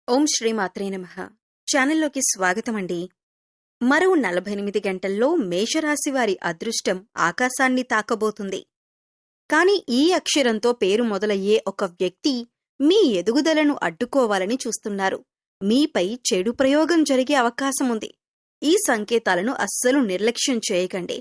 ఓం శ్రీ మాత్రే నమః. ఛానల్లోకి స్వాగతమండి. మరో 48 గంటల్లో మేషరాశి వారి అదృష్టం ఆకాశాన్ని తాకబోతుంది. కాని ఈ అక్షరంతో పేరు మొదలయ్యే ఒక వ్యక్తి మీ ఎదుగుదలను అడ్డుకోవాలని చూస్తున్నారు. మీపై చెడు ప్రయోగం జరిగే అవకాశముంది. ఈ సంకేతాలను అస్సలు నిర్లక్ష్యం చేయకండి.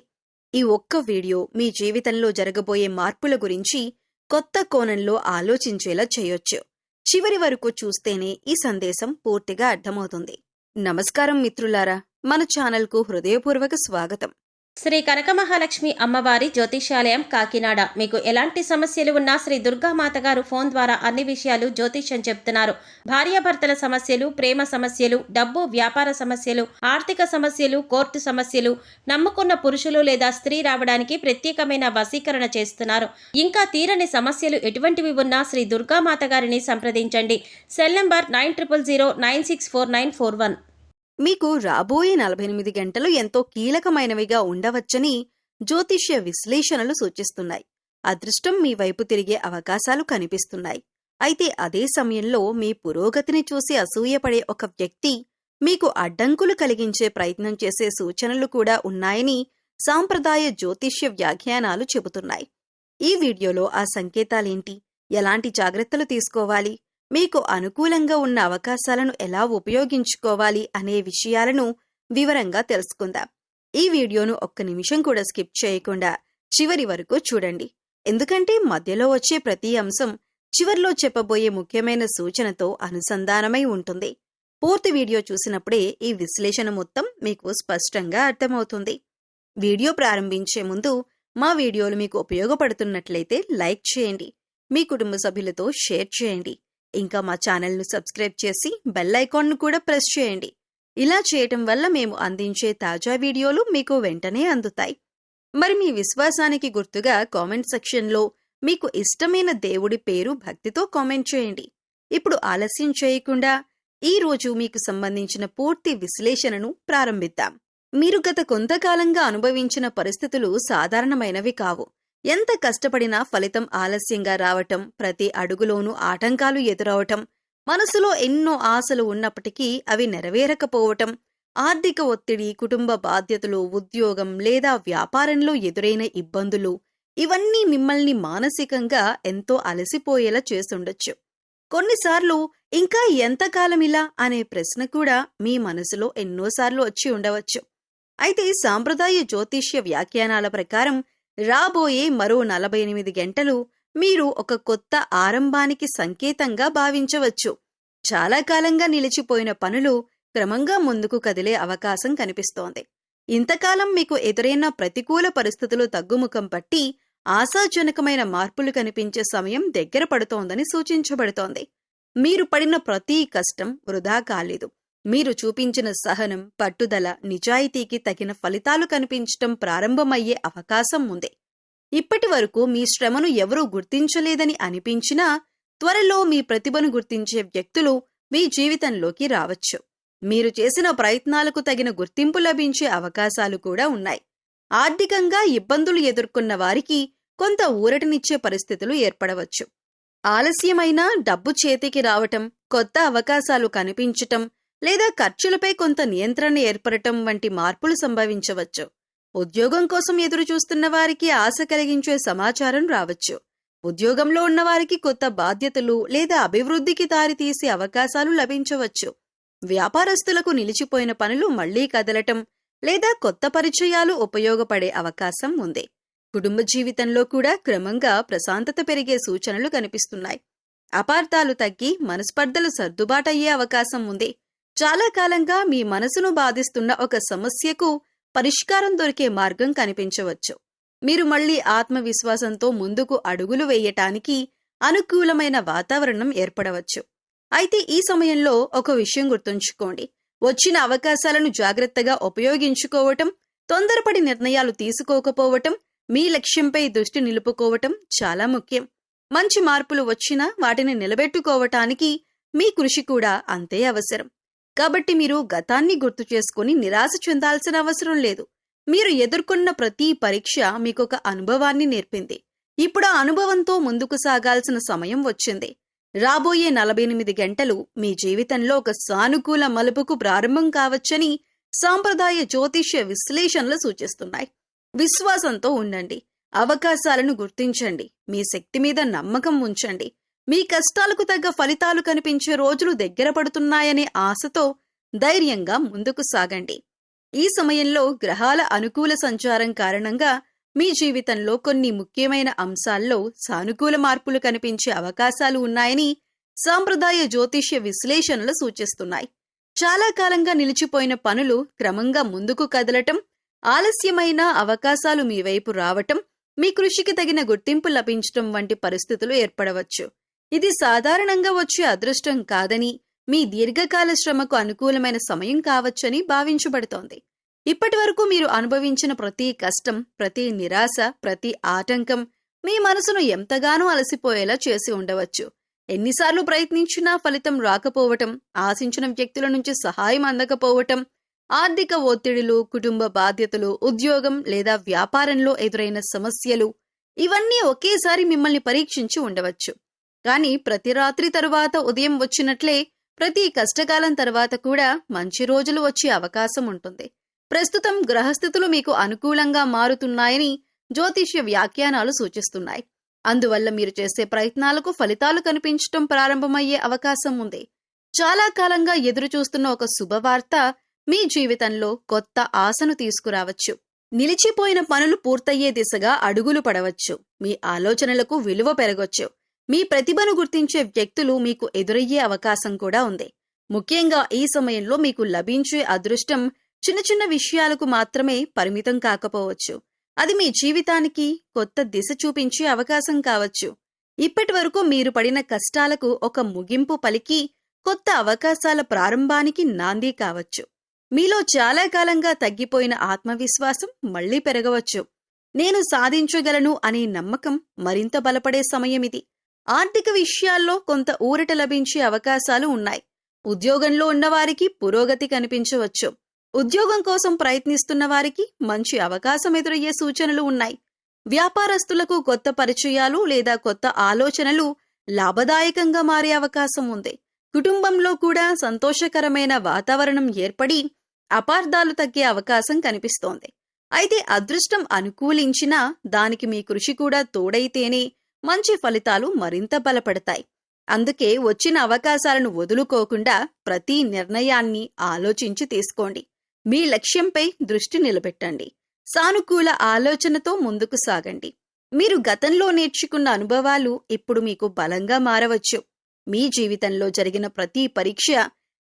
ఈ ఒక్క వీడియో మీ జీవితంలో జరగబోయే మార్పుల గురించి కొత్త కోణంలో ఆలోచించేలా చేయొచ్చు. చివరి వరకు చూస్తేనే ఈ సందేశం పూర్తిగా అర్థమవుతుంది. నమస్కారం మిత్రులారా, మన ఛానల్కు హృదయపూర్వక స్వాగతం. శ్రీ కనకమహాలక్ష్మి అమ్మవారి జ్యోతిష్యాలయం కాకినాడ. మీకు ఎలాంటి సమస్యలు ఉన్నా శ్రీ దుర్గామాత గారు ఫోన్ ద్వారా అన్ని విషయాలు జ్యోతిష్యం చెప్తున్నారు. భార్యాభర్తల సమస్యలు, ప్రేమ సమస్యలు, డబ్బు వ్యాపార సమస్యలు, ఆర్థిక సమస్యలు, కోర్టు సమస్యలు, నమ్ముకున్న పురుషులు లేదా స్త్రీ రావడానికి ప్రత్యేకమైన వశీకరణ చేస్తున్నారు. ఇంకా తీరని సమస్యలు ఎటువంటివి ఉన్నా శ్రీ దుర్గామాత గారిని సంప్రదించండి. Cell number 9000964941. మీకు రాబోయే 48 గంటలు ఎంతో కీలకమైనవిగా ఉండవచ్చని జ్యోతిష్య విశ్లేషణలు సూచిస్తున్నాయి. అదృష్టం మీ వైపు తిరిగే అవకాశాలు కనిపిస్తున్నాయి. అయితే అదే సమయంలో మీ పురోగతిని చూసి అసూయపడే ఒక వ్యక్తి మీకు అడ్డంకులు కలిగించే ప్రయత్నం చేసే సూచనలు కూడా ఉన్నాయని సాంప్రదాయ జ్యోతిష్య వ్యాఖ్యానాలు చెబుతున్నాయి. ఈ వీడియోలో ఆ సంకేతాలేంటి, ఎలాంటి జాగ్రత్తలు తీసుకోవాలి, మీకు అనుకూలంగా ఉన్న అవకాశాలను ఎలా ఉపయోగించుకోవాలి అనే విషయాలను వివరంగా తెలుసుకుందాం. ఈ వీడియోను ఒక్క నిమిషం కూడా స్కిప్ చేయకుండా చివరి వరకు చూడండి. ఎందుకంటే మధ్యలో వచ్చే ప్రతి అంశం చివర్లో చెప్పబోయే ముఖ్యమైన సూచనతో అనుసంధానమై ఉంటుంది. పూర్తి వీడియో చూసినప్పుడే ఈ విశ్లేషణ మొత్తం మీకు స్పష్టంగా అర్థమవుతుంది. వీడియో ప్రారంభించే ముందు మా వీడియోలు మీకు ఉపయోగపడుతున్నట్లయితే లైక్ చేయండి, మీ కుటుంబ సభ్యులతో షేర్ చేయండి. ఇంకా మా ఛానల్ను సబ్స్క్రైబ్ చేసి బెల్ ఐకాన్ను కూడా ప్రెస్ చేయండి. ఇలా చేయటం వల్ల మేము అందించే తాజా వీడియోలు మీకు వెంటనే అందుతాయి. మరి మీ విశ్వాసానికి గుర్తుగా కామెంట్ సెక్షన్లో మీకు ఇష్టమైన దేవుడి పేరు భక్తితో కామెంట్ చేయండి. ఇప్పుడు ఆలస్యం చేయకుండా ఈ రోజు మీకు సంబంధించిన పూర్తి విశ్లేషణను ప్రారంభిద్దాం. మీరు గత కొంతకాలంగా అనుభవించిన పరిస్థితులు సాధారణమైనవి కావు. ఎంత కష్టపడినా ఫలితం ఆలస్యంగా రావటం, ప్రతి అడుగులోనూ ఆటంకాలు ఎదురవటం, మనసులో ఎన్నో ఆశలు ఉన్నప్పటికీ అవి నెరవేరకపోవటం, ఆర్థిక ఒత్తిడి, కుటుంబ బాధ్యతలు, ఉద్యోగం లేదా వ్యాపారంలో ఎదురైన ఇబ్బందులు, ఇవన్నీ మిమ్మల్ని మానసికంగా ఎంతో అలసిపోయేలా చేసుండొచ్చు. కొన్నిసార్లు ఇంకా ఎంతకాలమిలా అనే ప్రశ్న కూడా మీ మనసులో ఎన్నోసార్లు వచ్చి ఉండవచ్చు. అయితే సాంప్రదాయ జ్యోతిష్య వ్యాఖ్యానాల ప్రకారం రాబోయే మరో 48 గంటలు మీరు ఒక కొత్త ఆరంభానికి సంకేతంగా భావించవచ్చు. చాలా కాలంగా నిలిచిపోయిన పనులు క్రమంగా ముందుకు కదిలే అవకాశం కనిపిస్తోంది. ఇంతకాలం మీకు ఎదురైన ప్రతికూల పరిస్థితులు తగ్గుముఖం పట్టి ఆశాజనకమైన మార్పులు కనిపించే సమయం దగ్గర పడుతోందని సూచించబడుతోంది. మీరు పడిన ప్రతి కష్టం వృధా కాలేదు. మీరు చూపించిన సహనం, పట్టుదల, నిజాయితీకి తగిన ఫలితాలు కనిపించటం ప్రారంభమయ్యే అవకాశం ఉంది. ఇప్పటి వరకు మీ శ్రమను ఎవరూ గుర్తించలేదని అనిపించినా త్వరలో మీ ప్రతిభను గుర్తించే వ్యక్తులు మీ జీవితంలోకి రావచ్చు. మీరు చేసిన ప్రయత్నాలకు తగిన గుర్తింపు లభించే అవకాశాలు కూడా ఉన్నాయి. ఆర్థికంగా ఇబ్బందులు ఎదుర్కొన్న వారికి కొంత ఊరటనిచ్చే పరిస్థితులు ఏర్పడవచ్చు. ఆలస్యమైన డబ్బు చేతికి రావటం, కొత్త అవకాశాలు కనిపించటం లేదా ఖర్చులపై కొంత నియంత్రణ ఏర్పడటం వంటి మార్పులు సంభవించవచ్చు. ఉద్యోగం కోసం ఎదురు చూస్తున్న వారికి ఆశ కలిగించే సమాచారం రావచ్చు. ఉద్యోగంలో ఉన్నవారికి కొత్త బాధ్యతలు లేదా అభివృద్ధికి దారితీసే అవకాశాలు లభించవచ్చు. వ్యాపారస్తులకు నిలిచిపోయిన పనులు మళ్లీ కదలటం లేదా కొత్త పరిచయాలు ఉపయోగపడే అవకాశం ఉంది. కుటుంబ జీవితంలో కూడా క్రమంగా ప్రశాంతత పెరిగే సూచనలు కనిపిస్తున్నాయి. అపార్థాలు తగ్గి మనస్పర్ధలు సర్దుబాటయ్యే అవకాశం ఉంది. చాలా కాలంగా మీ మనసును బాధిస్తున్న ఒక సమస్యకు పరిష్కారం దొరికే మార్గం కనిపించవచ్చు. మీరు మళ్లీ ఆత్మవిశ్వాసంతో ముందుకు అడుగులు వేయటానికి అనుకూలమైన వాతావరణం ఏర్పడవచ్చు. అయితే ఈ సమయంలో ఒక విషయం గుర్తుంచుకోండి. వచ్చిన అవకాశాలను జాగ్రత్తగా ఉపయోగించుకోవటం, తొందరపడి నిర్ణయాలు తీసుకోకపోవటం, మీ లక్ష్యంపై దృష్టి నిలుపుకోవటం చాలా ముఖ్యం. మంచి మార్పులు వచ్చినా వాటిని నిలబెట్టుకోవటానికి మీ కృషి కూడా అంతే అవసరం. కాబట్టి మీరు గతాన్ని గుర్తు చేసుకుని నిరాశ చెందాల్సిన అవసరం లేదు. మీరు ఎదుర్కొన్న ప్రతి పరీక్ష మీకొక అనుభవాన్ని నేర్పింది. ఇప్పుడు ఆ అనుభవంతో ముందుకు సాగాల్సిన సమయం వచ్చింది. రాబోయే 48 గంటలు మీ జీవితంలో ఒక సానుకూల మలుపుకు ప్రారంభం కావచ్చని సాంప్రదాయ జ్యోతిష్య విశ్లేషణలు సూచిస్తున్నాయి. విశ్వాసంతో ఉండండి. అవకాశాలను గుర్తించండి. మీ శక్తి మీద నమ్మకం ఉంచండి. మీ కష్టాలకు తగ్గ ఫలితాలు కనిపించే రోజులు దగ్గర పడుతున్నాయనే ఆశతో ధైర్యంగా ముందుకు సాగండి. ఈ సమయంలో గ్రహాల అనుకూల సంచారం కారణంగా మీ జీవితంలో కొన్ని ముఖ్యమైన అంశాల్లో సానుకూల మార్పులు కనిపించే అవకాశాలు ఉన్నాయని సాంప్రదాయ జ్యోతిష్య విశ్లేషణలు సూచిస్తున్నాయి. చాలా కాలంగా నిలిచిపోయిన పనులు క్రమంగా ముందుకు కదలటం, ఆలస్యమైన అవకాశాలు మీ వైపు రావటం, మీ కృషికి తగిన గుర్తింపు లభించటం వంటి పరిస్థితులు ఏర్పడవచ్చు. ఇది సాధారణంగా వచ్చే అదృష్టం కాదని, మీ దీర్ఘకాల శ్రమకు అనుకూలమైన సమయం కావచ్చని భావించబడుతోంది. ఇప్పటివరకు మీరు అనుభవించిన ప్రతి కష్టం, ప్రతి నిరాశ, ప్రతి ఆటంకం మీ మనసును ఎంతగానో అలసిపోయేలా చేసి ఉండవచ్చు. ఎన్నిసార్లు ప్రయత్నించినా ఫలితం రాకపోవటం, ఆశించిన వ్యక్తుల నుంచి సహాయం అందకపోవటం, ఆర్థిక ఒత్తిడులు, కుటుంబ బాధ్యతలు, ఉద్యోగం లేదా వ్యాపారంలో ఎదురైన సమస్యలు ఇవన్నీ ఒకేసారి మిమ్మల్ని పరీక్షించి ఉండవచ్చు. కానీ ప్రతి రాత్రి తరువాత ఉదయం వచ్చినట్లే ప్రతి కష్టకాలం తర్వాత కూడా మంచి రోజులు వచ్చే అవకాశం ఉంటుంది. ప్రస్తుతం గ్రహస్థితులు మీకు అనుకూలంగా మారుతున్నాయని జ్యోతిష్య వ్యాఖ్యానాలు సూచిస్తున్నాయి. అందువల్ల మీరు చేసే ప్రయత్నాలకు ఫలితాలు కనిపించటం ప్రారంభమయ్యే అవకాశం ఉంది. చాలా కాలంగా ఎదురుచూస్తున్న ఒక శుభవార్త మీ జీవితంలో కొత్త ఆశను తీసుకురావచ్చు. నిలిచిపోయిన పనులు పూర్తయ్యే దిశగా అడుగులు పడవచ్చు. మీ ఆలోచనలకు విలువ పెరగొచ్చు. మీ ప్రతిభను గుర్తించే వ్యక్తులు మీకు ఎదురయ్యే అవకాశం కూడా ఉంది. ముఖ్యంగా ఈ సమయంలో మీకు లభించే అదృష్టం చిన్న చిన్న విషయాలకు మాత్రమే పరిమితం కాకపోవచ్చు. అది మీ జీవితానికి కొత్త దిశ చూపించే అవకాశం కావచ్చు. ఇప్పటి వరకు మీరు పడిన కష్టాలకు ఒక ముగింపు పలికి కొత్త అవకాశాల ప్రారంభానికి నాంది కావచ్చు. మీలో చాలా కాలంగా తగ్గిపోయిన ఆత్మవిశ్వాసం మళ్లీ పెరగవచ్చు. నేను సాధించగలను అనే నమ్మకం మరింత బలపడే సమయమిది. ఆర్థిక విషయాల్లో కొంత ఊరట లభించే అవకాశాలు ఉన్నాయి. ఉద్యోగంలో ఉన్నవారికి పురోగతి కనిపించవచ్చు. ఉద్యోగం కోసం ప్రయత్నిస్తున్న వారికి మంచి అవకాశం ఎదురయ్యే సూచనలు ఉన్నాయి. వ్యాపారస్తులకు కొత్త పరిచయాలు లేదా కొత్త ఆలోచనలు లాభదాయకంగా మారే అవకాశం ఉంది. కుటుంబంలో కూడా సంతోషకరమైన వాతావరణం ఏర్పడి అపార్థాలు తగ్గే అవకాశం కనిపిస్తోంది. అయితే అదృష్టం అనుకూలించినా దానికి మీ కృషి కూడా తోడైతేనే మంచి ఫలితాలు మరింత బలపడతాయి. అందుకే వచ్చిన అవకాశాలను వదులుకోకుండా ప్రతి నిర్ణయాన్ని ఆలోచించి తీసుకోండి. మీ లక్ష్యంపై దృష్టి నిలబెట్టండి. సానుకూల ఆలోచనతో ముందుకు సాగండి. మీరు గతంలో నేర్చుకున్న అనుభవాలు ఇప్పుడు మీకు బలంగా మారవచ్చు. మీ జీవితంలో జరిగిన ప్రతి పరీక్ష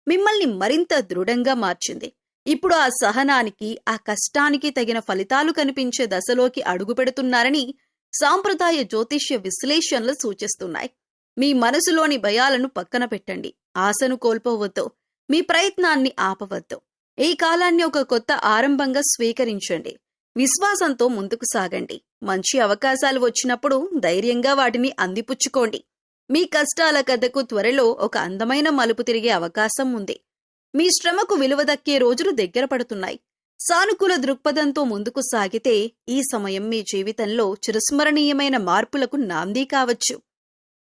మిమ్మల్ని మరింత దృఢంగా మార్చింది. ఇప్పుడు ఆ సహనానికి, ఆ కష్టానికి తగిన ఫలితాలు కనిపించే దశలోకి అడుగుపెడుతున్నారని సాంప్రదాయ జ్యోతిష్య విశ్లేషణలు సూచిస్తున్నాయి. మీ మనసులోని భయాలను పక్కన పెట్టండి. ఆశను కోల్పోవద్దు. మీ ప్రయత్నాన్ని ఆపవద్దు. ఈ కాలాన్ని ఒక కొత్త ఆరంభంగా స్వీకరించండి. విశ్వాసంతో ముందుకు సాగండి. మంచి అవకాశాలు వచ్చినప్పుడు ధైర్యంగా వాటిని అందిపుచ్చుకోండి. మీ కష్టాల కథకు త్వరలో ఒక అందమైన మలుపు తిరిగే అవకాశం ఉంది. మీ శ్రమకు విలువ దక్కే రోజులు దగ్గర పడుతున్నాయి. సానుకూల దృక్పథంతో ముందుకు సాగితే ఈ సమయం మీ జీవితంలో చిరస్మరణీయమైన మార్పులకు నాంది కావచ్చు.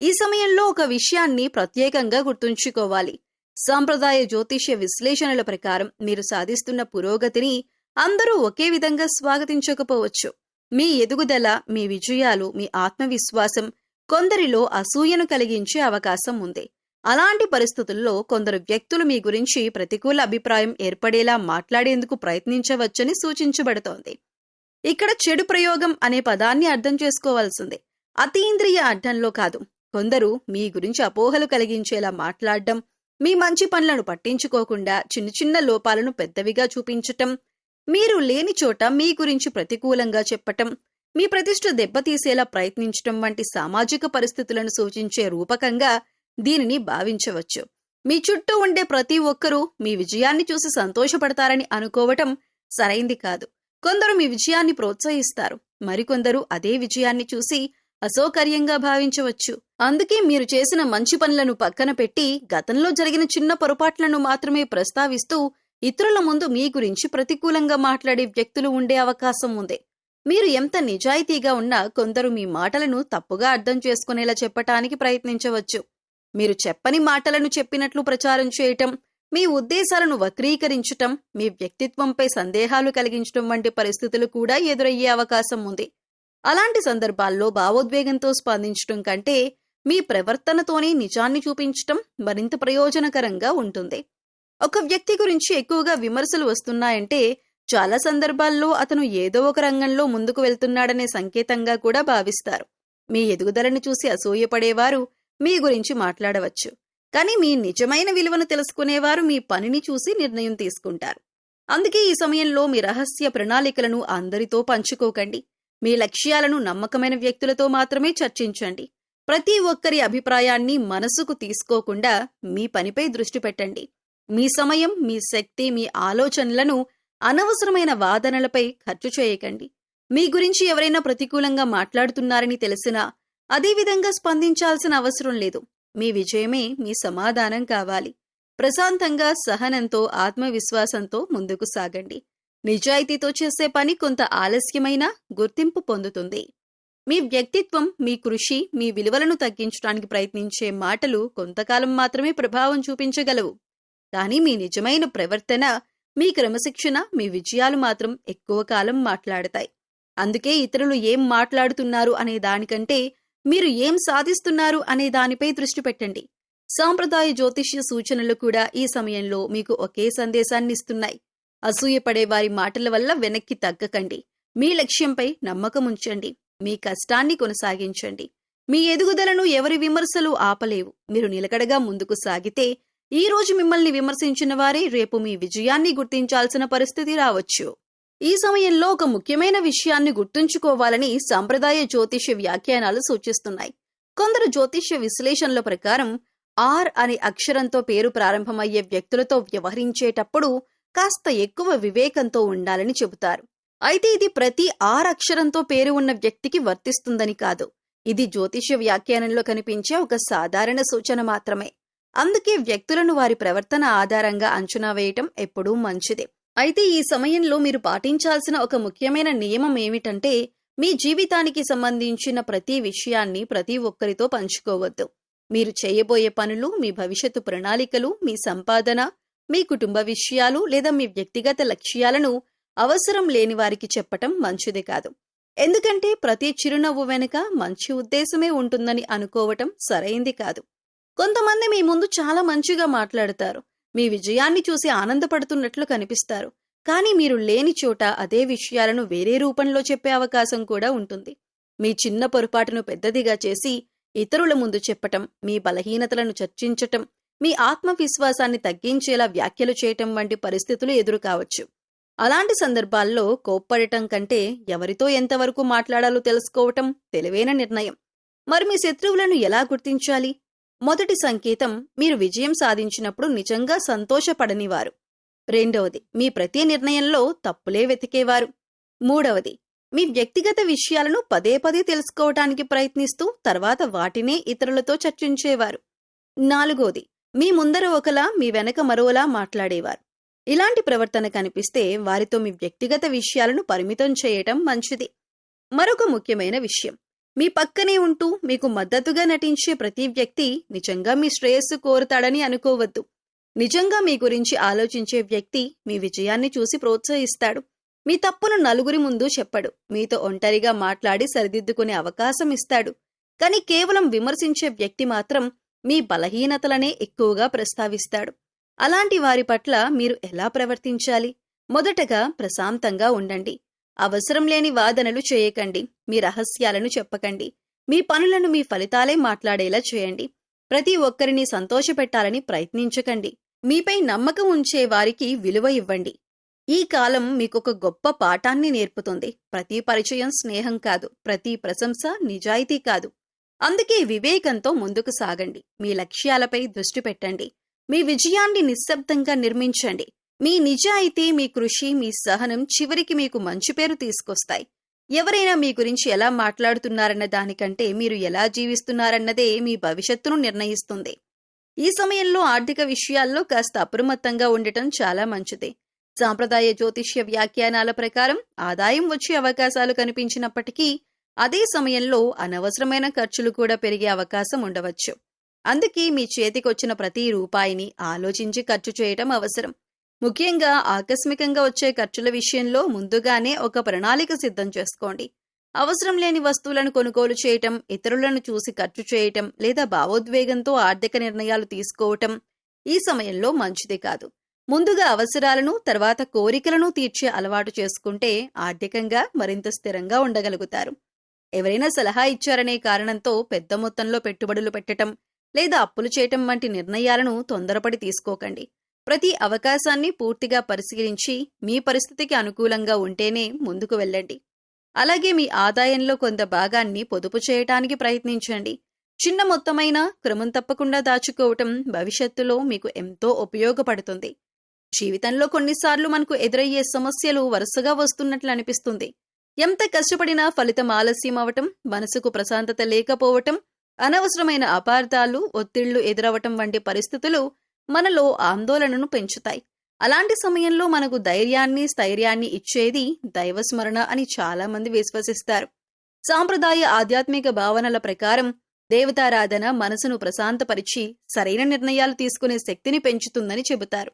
ఈ సమయంలో ఒక విషయాన్ని ప్రత్యేకంగా గుర్తుంచుకోవాలి. సాంప్రదాయ జ్యోతిష్య విశ్లేషణల ప్రకారం మీరు సాధిస్తున్న పురోగతిని అందరూ ఒకే విధంగా స్వాగతించకపోవచ్చు. మీ ఎదుగుదల, మీ విజయాలు, మీ ఆత్మవిశ్వాసం కొందరిలో అసూయను కలిగించే అవకాశం ఉంది. అలాంటి పరిస్థితుల్లో కొందరు వ్యక్తులు మీ గురించి ప్రతికూల అభిప్రాయం ఏర్పడేలా మాట్లాడేందుకు ప్రయత్నించవచ్చని సూచించబడుతోంది. ఇక్కడ చెడు ప్రయోగం అనే పదాన్ని అర్థం చేసుకోవాల్సిందే. అతీంద్రియ అర్థంలో కాదు. కొందరు మీ గురించి అపోహలు కలిగించేలా మాట్లాడడం, మీ మంచి పనులను పట్టించుకోకుండా చిన్న చిన్న లోపాలను పెద్దవిగా చూపించటం, మీరు లేని చోట మీ గురించి ప్రతికూలంగా చెప్పటం, మీ ప్రతిష్ఠ దెబ్బతీసేలా ప్రయత్నించటం వంటి సామాజిక పరిస్థితులను సూచించే రూపకంగా దీనిని భావించవచ్చు. మీ చుట్టూ ఉండే ప్రతి ఒక్కరూ మీ విజయాన్ని చూసి సంతోషపడతారని అనుకోవటం సరైంది కాదు. కొందరు మీ విజయాన్ని ప్రోత్సహిస్తారు. మరికొందరు అదే విజయాన్ని చూసి అసౌకర్యంగా భావించవచ్చు. అందుకే మీరు చేసిన మంచి పనులను పక్కన పెట్టి గతంలో జరిగిన చిన్న పొరపాట్లను మాత్రమే ప్రస్తావిస్తూ ఇతరుల ముందు మీ గురించి ప్రతికూలంగా మాట్లాడే వ్యక్తులు ఉండే అవకాశం ఉంది. మీరు ఎంత నిజాయితీగా ఉన్నా కొందరు మీ మాటలను తప్పుగా అర్థం చేసుకునేలా చెప్పటానికి ప్రయత్నించవచ్చు. మీరు చెప్పని మాటలను చెప్పినట్లు ప్రచారం చేయటం, మీ ఉద్దేశాలను వక్రీకరించటం, మీ వ్యక్తిత్వంపై సందేహాలు కలిగించటం వంటి పరిస్థితులు కూడా ఎదురయ్యే అవకాశం ఉంది. అలాంటి సందర్భాల్లో భావోద్వేగంతో స్పందించటం కంటే మీ ప్రవర్తనతోనే నిజాన్ని చూపించటం మరింత ప్రయోజనకరంగా ఉంటుంది. ఒక వ్యక్తి గురించి ఎక్కువగా విమర్శలు వస్తున్నాయంటే చాలా సందర్భాల్లో అతను ఏదో ఒక రంగంలో ముందుకు వెళ్తున్నాడనే సంకేతంగా కూడా భావిస్తారు. మీ ఎదుగుదలను చూసి అసూయపడేవారు మీ గురించి మాట్లాడవచ్చు. కానీ మీ నిజమైన విలువను తెలుసుకునేవారు మీ పనిని చూసి నిర్ణయం తీసుకుంటారు. అందుకే ఈ సమయంలో మీ రహస్య ప్రణాళికలను అందరితో పంచుకోకండి. మీ లక్ష్యాలను నమ్మకమైన వ్యక్తులతో మాత్రమే చర్చించండి. ప్రతి ఒక్కరి అభిప్రాయాన్ని మనసుకు తీసుకోకుండా మీ పనిపై దృష్టి పెట్టండి. మీ సమయం, మీ శక్తి, మీ ఆలోచనలను అనవసరమైన వాదనలపై ఖర్చు చేయకండి. మీ గురించి ఎవరైనా ప్రతికూలంగా మాట్లాడుతున్నారని తెలిసినా అదేవిధంగా స్పందించాల్సిన అవసరం లేదు. మీ విజయమే మీ సమాధానం కావాలి. ప్రశాంతంగా, సహనంతో, ఆత్మవిశ్వాసంతో ముందుకు సాగండి. నిజాయితీతో చేసే పని కొంత ఆలస్యమైనా గుర్తింపు పొందుతుంది. మీ వ్యక్తిత్వం, మీ కృషి, మీ విలువలను తగ్గించడానికి ప్రయత్నించే మాటలు కొంతకాలం మాత్రమే ప్రభావం చూపించగలవు. కానీ మీ నిజమైన ప్రవర్తన, మీ క్రమశిక్షణ, మీ విజయాలు మాత్రం ఎక్కువ కాలం మాట్లాడతాయి. అందుకే ఇతరులు ఏం మాట్లాడుతున్నారు అనే దానికంటే మీరు ఏం సాధిస్తున్నారు అనే దానిపై దృష్టి పెట్టండి. సాంప్రదాయ జ్యోతిష్య సూచనలు కూడా ఈ సమయంలో మీకు ఒకే సందేశాన్ని ఇస్తున్నాయి. అసూయపడే వారి మాటల వల్ల వెనక్కి తగ్గకండి. మీ లక్ష్యంపై నమ్మకం ఉంచండి. మీ కష్టాన్ని కొనసాగించండి. మీ ఎదుగుదలను ఎవరి విమర్శలు ఆపలేవు. మీరు నిలకడగా ముందుకు సాగితే ఈ రోజు మిమ్మల్ని విమర్శించిన వారే రేపు మీ విజయాన్ని గుర్తించాల్సిన పరిస్థితి రావచ్చు. ఈ సమయంలో ఒక ముఖ్యమైన విషయాన్ని గుర్తుంచుకోవాలని సాంప్రదాయ జ్యోతిష్య వ్యాఖ్యానాలు సూచిస్తున్నాయి. కొందరు జ్యోతిష్య విశ్లేషణల ప్రకారం ఆర్ అనే అక్షరంతో పేరు ప్రారంభమయ్యే వ్యక్తులతో వ్యవహరించేటప్పుడు కాస్త ఎక్కువ వివేకంతో ఉండాలని చెబుతారు. అయితే ఇది ప్రతి ఆర్ అక్షరంతో పేరు ఉన్న వ్యక్తికి వర్తిస్తుందని కాదు. ఇది జ్యోతిష్య వ్యాఖ్యానంలో కనిపించే ఒక సాధారణ సూచన మాత్రమే. అందుకే వ్యక్తులను వారి ప్రవర్తన ఆధారంగా అంచనా వేయటం ఎప్పుడూ మంచిదే. అయితే ఈ సమయంలో మీరు పాటించాల్సిన ఒక ముఖ్యమైన నియమం ఏమిటంటే, మీ జీవితానికి సంబంధించిన ప్రతి విషయాన్ని ప్రతి ఒక్కరితో పంచుకోవద్దు. మీరు చేయబోయే పనులు, మీ భవిష్యత్తు ప్రణాళికలు, మీ సంపాదన, మీ కుటుంబ విషయాలు లేదా మీ వ్యక్తిగత లక్ష్యాలను అవసరం లేని వారికి చెప్పటం మంచిది కాదు. ఎందుకంటే ప్రతి చిరునవ్వు వెనుక మంచి ఉద్దేశమే ఉంటుందని అనుకోవటం సరైంది కాదు. కొంతమంది మీ ముందు చాలా మంచిగా మాట్లాడతారు. మీ విజయాన్ని చూసి ఆనందపడుతున్నట్లు కనిపిస్తారు. కానీ మీరు లేని చోట అదే విషయాలను వేరే రూపంలో చెప్పే అవకాశం కూడా ఉంటుంది. మీ చిన్న పొరపాటును పెద్దదిగా చేసి ఇతరుల ముందు చెప్పటం, మీ బలహీనతలను చర్చించటం, మీ ఆత్మవిశ్వాసాన్ని తగ్గించేలా వ్యాఖ్యలు చేయటం వంటి పరిస్థితులు ఎదురు కావచ్చు. అలాంటి సందర్భాల్లో కోప్పడటం కంటే ఎవరితో ఎంతవరకు మాట్లాడాలో తెలుసుకోవటం తెలివైన నిర్ణయం. మరి మీ శత్రువులను ఎలా గుర్తించాలి? మొదటి సంకేతం, మీరు విజయం సాధించినప్పుడు నిజంగా సంతోషపడనివారు. రెండవది, మీ ప్రతి నిర్ణయంలో తప్పులే వెతికేవారు. మూడవది, మీ వ్యక్తిగత విషయాలను పదే పదే తెలుసుకోవటానికి ప్రయత్నిస్తూ తర్వాత వాటినే ఇతరులతో చర్చించేవారు. నాలుగోది, మీ ముందర ఒకలా మీ వెనక మరోలా మాట్లాడేవారు. ఇలాంటి ప్రవర్తన కనిపిస్తే వారితో మీ వ్యక్తిగత విషయాలను పరిమితం చేయటం మంచిది. మరొక ముఖ్యమైన విషయం, మీ పక్కనే ఉంటూ మీకు మద్దతుగా నటించే ప్రతి వ్యక్తి నిజంగా మీ శ్రేయస్సు కోరుతాడని అనుకోవద్దు. నిజంగా మీ గురించి ఆలోచించే వ్యక్తి మీ విజయాన్ని చూసి ప్రోత్సహిస్తాడు. మీ తప్పును నలుగురి ముందు చెప్పడు. మీతో ఒంటరిగా మాట్లాడి సరిదిద్దుకునే అవకాశం ఇస్తాడు. కానీ కేవలం విమర్శించే వ్యక్తి మాత్రం మీ బలహీనతలనే ఎక్కువగా ప్రస్తావిస్తాడు. అలాంటి వారి పట్ల మీరు ఎలా ప్రవర్తించాలి? మొదటగా ప్రశాంతంగా ఉండండి. అవసరం లేని వాదనలు చేయకండి. మీ రహస్యాలను చెప్పకండి. మీ పనులను మీ ఫలితాలే మాట్లాడేలా చేయండి. ప్రతి ఒక్కరిని సంతోషపెట్టాలని ప్రయత్నించకండి. మీపై నమ్మకం ఉంచే వారికి విలువ ఇవ్వండి. ఈ కాలం మీకొక గొప్ప పాఠాన్ని నేర్పుతుంది. ప్రతి పరిచయం స్నేహం కాదు. ప్రతి ప్రశంస నిజాయితీ కాదు. అందుకే వివేకంతో ముందుకు సాగండి. మీ లక్ష్యాలపై దృష్టి పెట్టండి. మీ విజయాన్ని నిశ్శబ్దంగా నిర్మించండి. మీ నిజాయితీ, మీ కృషి, మీ సహనం చివరికి మీకు మంచి పేరు తీసుకొస్తాయి. ఎవరైనా మీ గురించి ఎలా మాట్లాడుతున్నారన్న దానికంటే మీరు ఎలా జీవిస్తున్నారన్నదే మీ భవిష్యత్తును నిర్ణయిస్తుంది. ఈ సమయంలో ఆర్థిక విషయాల్లో కాస్త అప్రమత్తంగా ఉండటం చాలా మంచిది. సాంప్రదాయ జ్యోతిష్య వ్యాఖ్యానాల ప్రకారం ఆదాయం వచ్చే అవకాశాలు కనిపించినప్పటికీ అదే సమయంలో అనవసరమైన ఖర్చులు కూడా పెరిగే అవకాశం ఉండవచ్చు. అందుకే మీ చేతికొచ్చిన ప్రతి రూపాయిని ఆలోచించి ఖర్చు చేయటం అవసరం. ముఖ్యంగా ఆకస్మికంగా వచ్చే ఖర్చుల విషయంలో ముందుగానే ఒక ప్రణాళిక సిద్ధం చేసుకోండి. అవసరం లేని వస్తువులను కొనుగోలు చేయటం, ఇతరులను చూసి ఖర్చు చేయటం లేదా భావోద్వేగంతో ఆర్థిక నిర్ణయాలు తీసుకోవటం ఈ సమయంలో మంచిది కాదు. ముందుగా అవసరాలను, తర్వాత కోరికలను తీర్చే అలవాటు చేసుకుంటే ఆర్థికంగా మరింత స్థిరంగా ఉండగలుగుతారు. ఎవరైనా సలహా ఇచ్చారనే కారణంతో పెద్ద మొత్తంలో పెట్టుబడులు పెట్టటం లేదా అప్పులు చేయటం వంటి నిర్ణయాలను తొందరపడి తీసుకోకండి. ప్రతి అవకాశాన్ని పూర్తిగా పరిశీలించి మీ పరిస్థితికి అనుకూలంగా ఉంటేనే ముందుకు వెళ్ళండి. అలాగే మీ ఆదాయంలో కొంత భాగాన్ని పొదుపు చేయటానికి ప్రయత్నించండి. చిన్న మొత్తమైన క్రమం తప్పకుండా దాచుకోవటం భవిష్యత్తులో మీకు ఎంతో ఉపయోగపడుతుంది. జీవితంలో కొన్నిసార్లు మనకు ఎదురయ్యే సమస్యలు వరుసగా వస్తున్నట్లు అనిపిస్తుంది. ఎంత కష్టపడినా ఫలితం ఆలస్యం అవటం, మనసుకు ప్రశాంతత లేకపోవటం, అనవసరమైన అపార్థాలు, ఒత్తిళ్లు ఎదురవటం వంటి పరిస్థితులు మనలో ఆందోళనను పెంచుతాయి. అలాంటి సమయంలో మనకు ధైర్యాన్ని, స్థైర్యాన్ని ఇచ్చేది దైవస్మరణ అని చాలామంది విశ్వసిస్తారు. సాంప్రదాయ ఆధ్యాత్మిక భావనల ప్రకారం దేవతారాధన మనసును ప్రశాంతపరిచి సరైన నిర్ణయాలు తీసుకునే శక్తిని పెంచుతుందని చెబుతారు.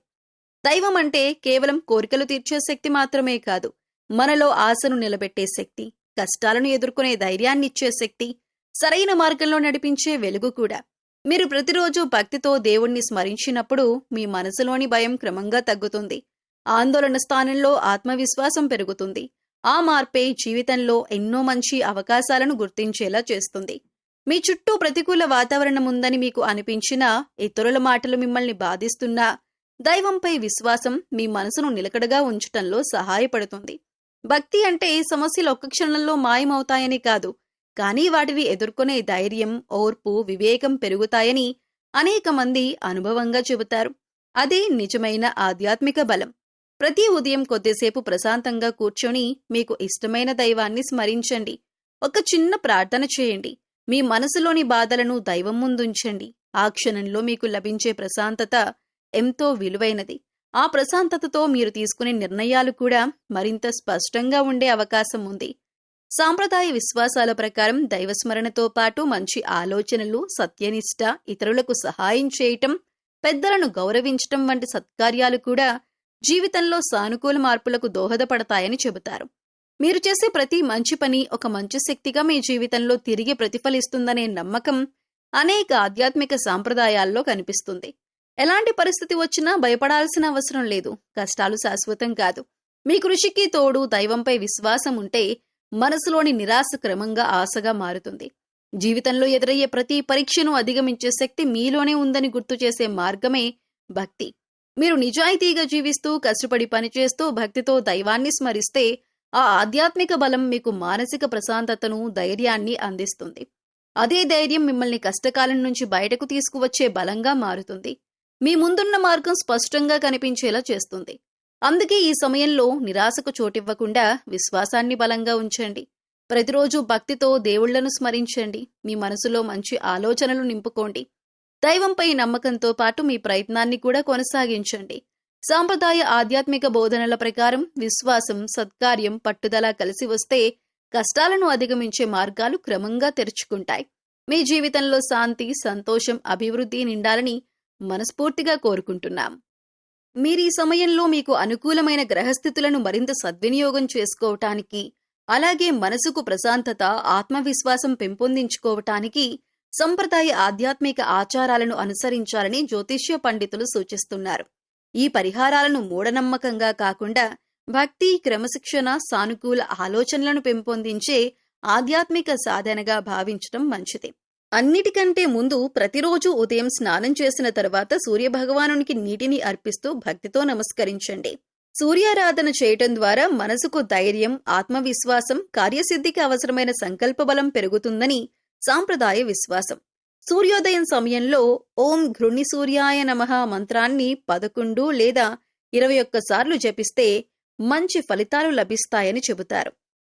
దైవం అంటే కేవలం కోరికలు తీర్చే శక్తి మాత్రమే కాదు, మనలో ఆశను నిలబెట్టే శక్తి, కష్టాలను ఎదుర్కొనే ధైర్యాన్నిచ్చే శక్తి, సరైన మార్గంలో నడిపించే వెలుగు కూడా. మీరు ప్రతిరోజు భక్తితో దేవుణ్ణి స్మరించినప్పుడు మీ మనసులోని భయం క్రమంగా తగ్గుతుంది. ఆందోళన స్థానంలో ఆత్మవిశ్వాసం పెరుగుతుంది. ఆ మార్పే జీవితంలో ఎన్నో మంచి అవకాశాలను గుర్తించేలా చేస్తుంది. మీ చుట్టూ ప్రతికూల వాతావరణం ఉందని మీకు అనిపించినా, ఇతరుల మాటలు మిమ్మల్ని బాధిస్తున్నా, దైవంపై విశ్వాసం మీ మనసును నిలకడగా ఉంచటంలో సహాయపడుతుంది. భక్తి అంటే సమస్యలు ఒక్క క్షణంలో మాయమవుతాయని కాదు, కానీ వాటిని ఎదుర్కొనే ధైర్యం, ఓర్పు, వివేకం పెరుగుతాయని అనేక మంది అనుభవంగా చెబుతారు. అదే నిజమైన ఆధ్యాత్మిక బలం. ప్రతి ఉదయం కొద్దిసేపు ప్రశాంతంగా కూర్చొని మీకు ఇష్టమైన దైవాన్ని స్మరించండి. ఒక చిన్న ప్రార్థన చేయండి. మీ మనసులోని బాధలను దైవం ముందుంచండి. ఆ క్షణంలో మీకు లభించే ప్రశాంతత ఎంతో విలువైనది. ఆ ప్రశాంతతతో మీరు తీసుకునే నిర్ణయాలు కూడా మరింత స్పష్టంగా ఉండే అవకాశం ఉంది. సాంప్రదాయ విశ్వాసాల ప్రకారం దైవస్మరణతో పాటు మంచి ఆలోచనలు, సత్యనిష్ట, ఇతరులకు సహాయం చేయటం, పెద్దలను గౌరవించటం వంటి సత్కార్యాలు కూడా జీవితంలో సానుకూల మార్పులకు దోహదపడతాయని చెబుతారు. మీరు చేసే ప్రతి మంచి పని ఒక మంచి శక్తిగా మీ జీవితంలో తిరిగి ప్రతిఫలిస్తుందనే నమ్మకం అనేక ఆధ్యాత్మిక సాంప్రదాయాల్లో కనిపిస్తుంది. ఎలాంటి పరిస్థితి వచ్చినా భయపడాల్సిన అవసరం లేదు. కష్టాలు శాశ్వతం కాదు. మీ కృషికి తోడు దైవంపై విశ్వాసం ఉంటే మనసులోని నిరాశ క్రమంగా ఆశగా మారుతుంది. జీవితంలో ఎదురయ్యే ప్రతి పరీక్షను అధిగమించే శక్తి మీలోనే ఉందని గుర్తు చేసే మార్గమే భక్తి. మీరు నిజాయితీగా జీవిస్తూ, కష్టపడి పనిచేస్తూ, భక్తితో దైవాన్ని స్మరిస్తే ఆ ఆధ్యాత్మిక బలం మీకు మానసిక ప్రశాంతతను, ధైర్యాన్ని అందిస్తుంది. అదే ధైర్యం మిమ్మల్ని కష్టకాలం నుంచి బయటకు తీసుకువచ్చే బలంగా మారుతుంది. మీ ముందున్న మార్గం స్పష్టంగా కనిపించేలా చేస్తుంది. అందుకే ఈ సమయంలో నిరాశకు చోటివ్వకుండా విశ్వాసాన్ని బలంగా ఉంచండి. ప్రతిరోజు భక్తితో దేవుళ్లను స్మరించండి. మీ మనసులో మంచి ఆలోచనలు నింపుకోండి. దైవంపై నమ్మకంతో పాటు మీ ప్రయత్నాన్ని కూడా కొనసాగించండి. సాంప్రదాయ ఆధ్యాత్మిక బోధనల ప్రకారం విశ్వాసం, సత్కార్యం, పట్టుదల కలిసి వస్తే కష్టాలను అధిగమించే మార్గాలు క్రమంగా తెరుచుకుంటాయి. మీ జీవితంలో శాంతి, సంతోషం, అభివృద్ధి నిండాలని మనస్ఫూర్తిగా కోరుకుంటున్నాం. మీరీ సమయంలో మీకు అనుకూలమైన గ్రహస్థితులను మరింత సద్వినియోగం చేసుకోవటానికి, అలాగే మనసుకు ప్రశాంతత, ఆత్మవిశ్వాసం పెంపొందించుకోవటానికి సంప్రదాయ ఆధ్యాత్మిక ఆచారాలను అనుసరించాలని జ్యోతిష్య పండితులు సూచిస్తున్నారు. ఈ పరిహారాలను మూఢనమ్మకంగా కాకుండా భక్తి, క్రమశిక్షణ, సానుకూల ఆలోచనలను పెంపొందించే ఆధ్యాత్మిక సాధనగా భావించడం మంచిది. అన్నిటికంటే ముందు ప్రతిరోజు ఉదయం స్నానం చేసిన తర్వాత సూర్యభగవానునికి నీటిని అర్పిస్తూ భక్తితో నమస్కరించండి. సూర్యారాధన చేయటం ద్వారా మనసుకు ధైర్యం, ఆత్మవిశ్వాసం, కార్యసిద్ధికి అవసరమైన సంకల్పబలం పెరుగుతుందని సాంప్రదాయ విశ్వాసం. సూర్యోదయం సమయంలో ఓం ఘృణి సూర్యాయ నమః మంత్రాన్ని 11 లేదా 21 సార్లు జపిస్తే మంచి ఫలితాలు లభిస్తాయని చెబుతారు.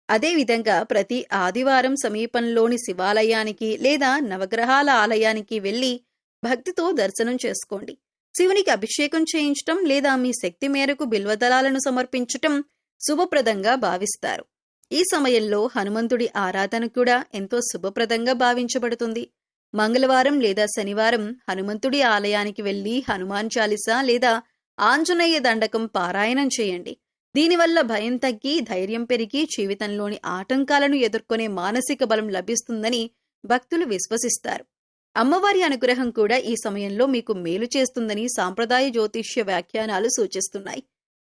అదేవిధంగా ప్రతి ఆదివారం సమీపంలోని శివాలయానికి లేదా నవగ్రహాల ఆలయానికి వెళ్లి భక్తితో దర్శనం చేసుకోండి. శివునికి అభిషేకం చేయించటం లేదా మీ శక్తి మేరకు బిల్వదళాలను సమర్పించటం శుభప్రదంగా భావిస్తారు. ఈ సమయంలో హనుమంతుడి ఆరాధన కూడా ఎంతో శుభప్రదంగా భావించబడుతుంది. మంగళవారం లేదా శనివారం హనుమంతుడి ఆలయానికి వెళ్లి హనుమాన్ చాలీసా లేదా ఆంజనేయ దండకం పారాయణం చేయండి. దీనివల్ల భయం తగ్గి ధైర్యం పెరిగి జీవితంలోని ఆటంకాలను ఎదుర్కొనే మానసిక బలం లభిస్తుందని భక్తులు విశ్వసిస్తారు. అమ్మవారి అనుగ్రహం కూడా ఈ సమయంలో మీకు మేలు చేస్తుందని సాంప్రదాయ జ్యోతిష్య వ్యాఖ్యానాలు సూచిస్తున్నాయి.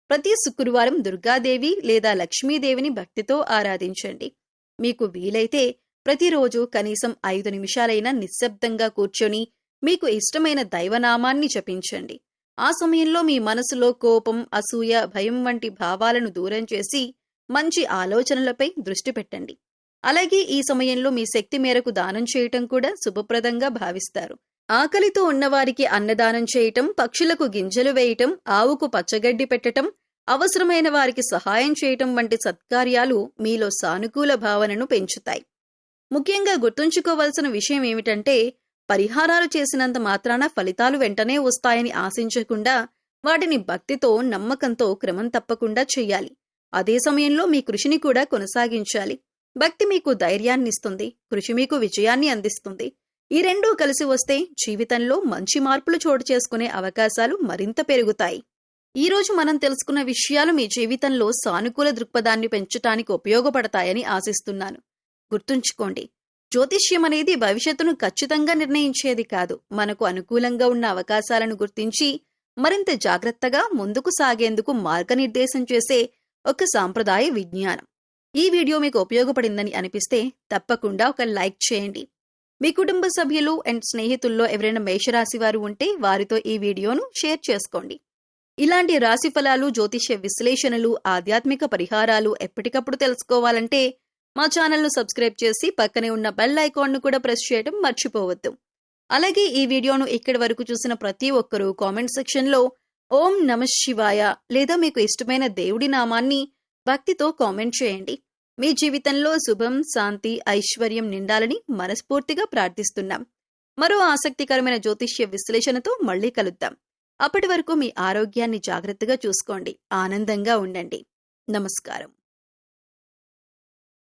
ప్రతి శుక్రవారం దుర్గాదేవి లేదా లక్ష్మీదేవిని భక్తితో ఆరాధించండి. మీకు వీలైతే ప్రతిరోజు కనీసం 5 నిమిషాలైనా నిశ్శబ్దంగా కూర్చొని మీకు ఇష్టమైన దైవనామాన్ని జపించండి. ఆ సమయంలో మీ మనసులో కోపం, అసూయ, భయం వంటి భావాలను దూరం చేసి మంచి ఆలోచనలపై దృష్టి పెట్టండి. అలాగే ఈ సమయంలో మీ శక్తి మేరకు దానం చేయటం కూడా శుభప్రదంగా భావిస్తారు. ఆకలితో ఉన్నవారికి అన్నదానం చేయటం, పక్షులకు గింజలు వేయటం, ఆవుకు పచ్చగడ్డి పెట్టటం, అవసరమైన వారికి సహాయం చేయటం వంటి సత్కార్యాలు మీలో సానుకూల భావనను పెంచుతాయి. ముఖ్యంగా గుర్తుంచుకోవాల్సిన విషయం ఏమిటంటే, పరిహారాలు చేసినంత మాత్రాన ఫలితాలు వెంటనే వస్తాయని ఆశించకుండా వాటిని భక్తితో, నమ్మకంతో క్రమం తప్పకుండా చెయ్యాలి. అదే సమయంలో మీ కృషిని కూడా కొనసాగించాలి. భక్తి మీకు ధైర్యాన్నిస్తుంది, కృషి మీకు విజయాన్ని అందిస్తుంది. ఈ రెండూ కలిసి వస్తే జీవితంలో మంచి మార్పులు చోటు చేసుకునే అవకాశాలు మరింత పెరుగుతాయి. ఈ రోజు మనం తెలుసుకున్న విషయాలు మీ జీవితంలో సానుకూల దృక్పథాన్ని పెంచటానికి ఉపయోగపడతాయని ఆశిస్తున్నాను. గుర్తుంచుకోండి, జ్యోతిష్యం అనేది భవిష్యత్తును ఖచ్చితంగా నిర్ణయించేది కాదు. మనకు అనుకూలంగా ఉన్న అవకాశాలను గుర్తించి మరింత జాగ్రత్తగా ముందుకు సాగేందుకు మార్గనిర్దేశం చేసే ఒక సాంప్రదాయ విజ్ఞానం. ఈ వీడియో మీకు ఉపయోగపడిందని అనిపిస్తే తప్పకుండా ఒక లైక్ చేయండి. మీ కుటుంబ సభ్యులు అండ్ స్నేహితుల్లో ఎవరైనా మేషరాశి వారు ఉంటే వారితో ఈ వీడియోను షేర్ చేసుకోండి. ఇలాంటి రాశి ఫలాలు, జ్యోతిష్య విశ్లేషణలు, ఆధ్యాత్మిక పరిహారాలు ఎప్పటికప్పుడు తెలుసుకోవాలంటే మా ఛానల్ను సబ్స్క్రైబ్ చేసి పక్కనే ఉన్న బెల్ ఐకాన్ను కూడా ప్రెస్ చేయడం మర్చిపోవద్దు. అలాగే ఈ వీడియోను ఇక్కడి వరకు చూసిన ప్రతి ఒక్కరూ కామెంట్ సెక్షన్లో ఓం నమః శివాయ లేదా మీకు ఇష్టమైన దేవుడి నామాన్ని భక్తితో కామెంట్ చేయండి. మీ జీవితంలో శుభం, శాంతి, ఐశ్వర్యం నిండాలని మనస్ఫూర్తిగా ప్రార్థిస్తున్నాం. మరో ఆసక్తికరమైన జ్యోతిష్య విశ్లేషణతో మళ్ళీ కలుద్దాం. అప్పటి వరకు మీ ఆరోగ్యాన్ని జాగ్రత్తగా చూసుకోండి. ఆనందంగా ఉండండి. నమస్కారం.